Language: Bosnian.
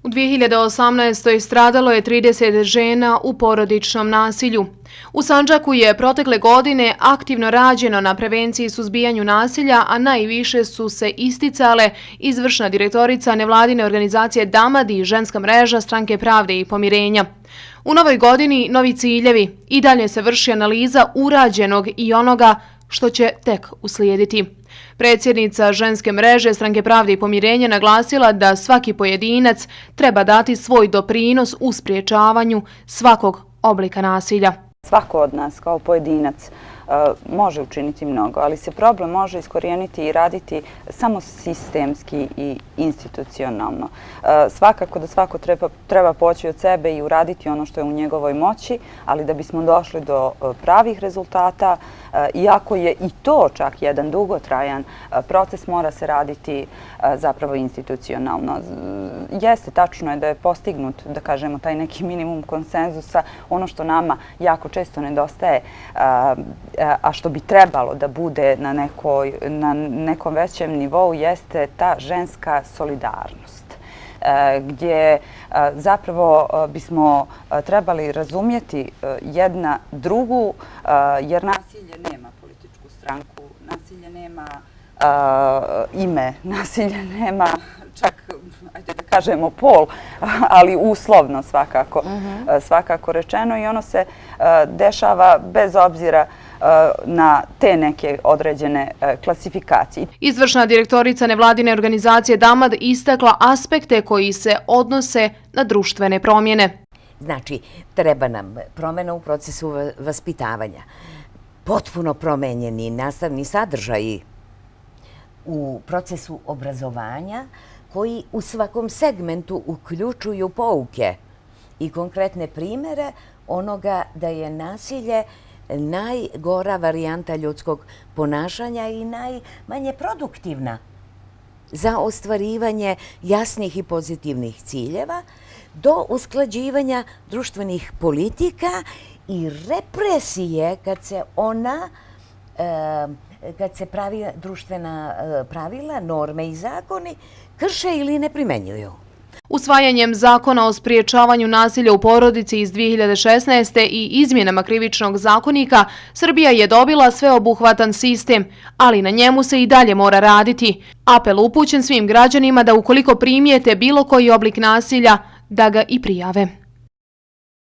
U 2018. stradalo je 30 žena u porodičnom nasilju. U Sandžaku je protekle godine aktivno rađeno na prevenciji i suzbijanju nasilja, a najviše su se isticale izvršna direktorica nevladine organizacije DAMAD i ženska mreža Stranke pravde i pomirenja. U novoj godini novi ciljevi, i dalje se vrši analiza urađenog i onoga što će tek uslijediti. Predsjednica ženske mreže Stranke pravde i pomirenja naglasila da svaki pojedinac treba dati svoj doprinos u spriječavanju svakog oblika nasilja. Svako od nas kao pojedinac može učiniti mnogo, ali se problem može iskorijeniti i raditi samo sistemski i institucionalno. Svakako da svako treba poći od sebe i uraditi ono što je u njegovoj moći, ali da bismo došli do pravih rezultata, iako je i to čak jedan dugotrajan proces, mora se raditi zapravo institucionalno. Jeste, tačno je da je postignut, da kažemo, taj neki minimum konsenzusa, ono što nama jako često nedostaje, a što bi trebalo da bude na nekom većem nivou, jeste ta ženska solidarnost, gdje zapravo bismo trebali razumjeti jedna drugu, jer nasilje nema političku stranku, nasilje nema ime, nasilje nema čak, ajde da kažemo, pol, ali uslovno svakako rečeno, i ono se dešava bez obzira na te neke određene klasifikacije. Izvršna direktorica nevladine organizacije DAMAD istakla aspekte koji se odnose na društvene promjene. Znači, treba nam promjena u procesu vaspitavanja, potpuno promenjeni nastavni sadržaji u procesu obrazovanja koji u svakom segmentu uključuju pouke i konkretne primjere onoga da je nasilje najgora varijanta ljudskog ponašanja i najmanje produktivna za ostvarivanje jasnih i pozitivnih ciljeva, do usklađivanja društvenih politika i represije kad se društvena pravila, norme i zakoni krše ili ne primenjuju. Usvajanjem zakona o spriječavanju nasilja u porodici iz 2016. i izmjenama krivičnog zakonika, Srbija je dobila sveobuhvatan sistem, ali na njemu se i dalje mora raditi. Apel upućen svim građanima da ukoliko primijete bilo koji oblik nasilja, da ga i prijave.